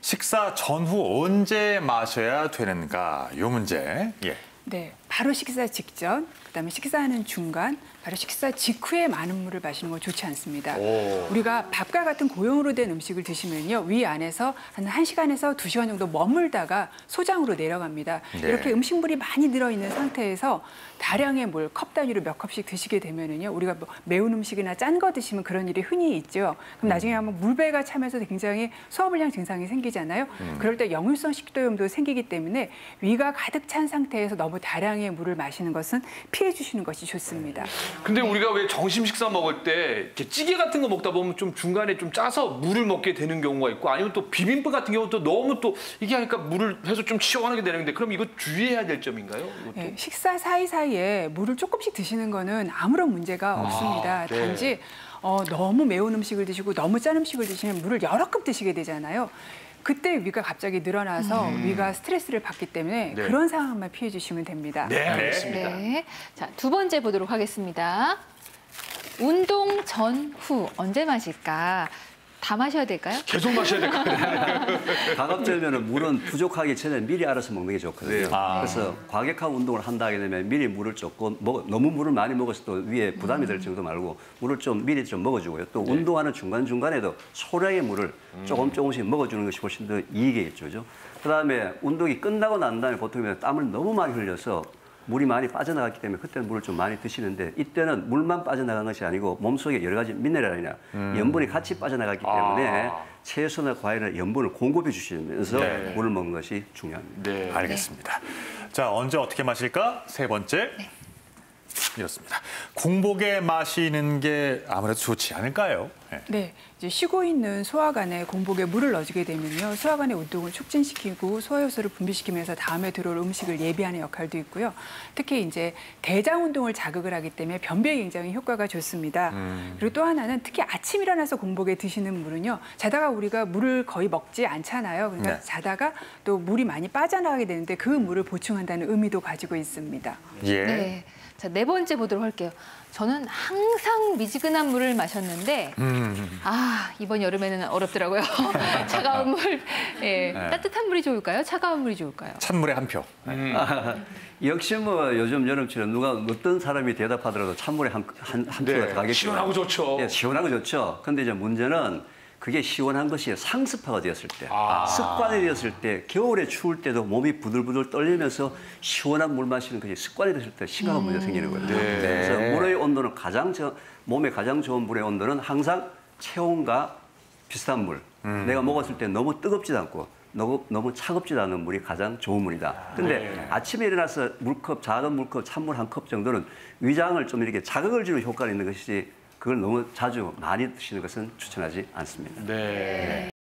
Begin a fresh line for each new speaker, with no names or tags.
식사 전후 언제 마셔야 되는가? 요 문제. 예.
네, 바로 식사 직전, 그다음에 식사하는 중간, 바로 식사 직후에 많은 물을 마시는 건 좋지 않습니다. 우리가 밥과 같은 고용으로 된 음식을 드시면요, 위 안에서 한 1시간에서 2시간 정도 머물다가 소장으로 내려갑니다.
네.
이렇게 음식물이 많이 들어있는 상태에서 다량의 물, 컵 단위로 몇 컵씩 드시게 되면은요, 우리가 뭐 매운 음식이나 짠 거 드시면 그런 일이 흔히 있죠. 그럼 나중에 한번 물배가 차면서 굉장히 소화불량 증상이 생기잖아요. 그럴 때 역류성 식도염도 생기기 때문에 위가 가득 찬 상태에서 너무 다량의 물을 마시는 것은 피해 주시는 것이 좋습니다.
근데 우리가 왜 점심 식사 먹을 때 이렇게 찌개 같은 거 먹다 보면 좀 중간에 좀 짜서 물을 먹게 되는 경우가 있고, 아니면 또 비빔밥 같은 경우도 너무 또 이게 하니까 물을 해서 좀 시원하게 되는데, 그럼 이거 주의해야 될 점인가요?
네, 식사 사이사이에 물을 조금씩 드시는 거는 아무런 문제가 없습니다.
네.
단지 너무 매운 음식을 드시고 너무 짠 음식을 드시면 물을 여러 컵 드시게 되잖아요. 그때 위가 갑자기 늘어나서 위가 스트레스를 받기 때문에
네.
그런 상황만 피해 주시면 됩니다.
네, 알겠습니다.
네. 자, 두 번째 보도록 하겠습니다. 운동 전후 언제 마실까? 다 마셔야 될까요?
계속 마셔야 될 것 같아요.
가급적이면 물은 부족하기 전에 미리 알아서 먹는 게 좋거든요.
네.
그래서 과격한 운동을 한다 하게 되면 미리 물을 조금 너무 물을 많이 먹어서 또 위에 부담이 될 정도 말고 물을 좀 미리 좀 먹어주고요. 또 운동하는 중간중간에도 소량의 물을 조금씩 먹어주는 것이 훨씬 더 이익이겠죠. 그죠? 그다음에 운동이 끝나고 난 다음에 보통 땀을 너무 많이 흘려서 물이 많이 빠져나갔기 때문에 그때는 물을 좀 많이 드시는데, 이때는 물만 빠져나간 것이 아니고 몸속에 여러 가지 미네랄이나 염분이 같이 빠져나갔기 때문에 채소나 과일은 염분을 공급해 주시면서 물을 먹는 것이 중요합니다.
네.
알겠습니다. 자, 언제 어떻게 마실까? 세 번째. 이렇습니다. 공복에 마시는 게 아무래도 좋지 않을까요?
네, 이제 쉬고 있는 소화관에 공복에 물을 넣어주게 되면요, 소화관의 운동을 촉진시키고 소화효소를 분비시키면서 다음에 들어올 음식을 예비하는 역할도 있고요. 특히 이제 대장 운동을 자극을 하기 때문에 변비에 굉장히 효과가 좋습니다. 그리고 또 하나는 특히 아침 일어나서 공복에 드시는 물은요, 자다가 우리가 물을 거의 먹지 않잖아요. 그러니까 자다가 또 물이 많이 빠져나가게 되는데 그 물을 보충한다는 의미도 가지고 있습니다.
예.
네. 자, 네 번째 보도록 할게요. 저는 항상 미지근한 물을 마셨는데 이번 여름에는 어렵더라고요. 차가운 물, 따뜻한 물이 좋을까요? 차가운 물이 좋을까요?
찬물에 한 표.
역시 뭐 요즘 여름철에 누가 어떤 사람이 대답하더라도 찬물에 한 표가 가겠죠.
시원하고 좋죠.
네, 시원하고 좋죠. 근데 이제 문제는 그게 시원한 것이 상습화가 되었을 때, 습관이 되었을 때, 겨울에 추울 때도 몸이 부들부들 떨리면서 시원한 물 마시는 것이 습관이 됐을 때 심각한 문제가 생기는 거예요. 그래서 물의 온도는 몸에 가장 좋은 물의 온도는 항상 체온과 비슷한 물. 내가 먹었을 때 너무 뜨겁지도 않고 너무 차갑지도 않은 물이 가장 좋은 물이다. 근데 아침에 일어나서 작은 물컵, 찬물 한 컵 정도는 위장을 좀 이렇게 자극을 주는 효과가 있는 것이지, 그걸 너무 자주 많이 드시는 것은 추천하지 않습니다.
네.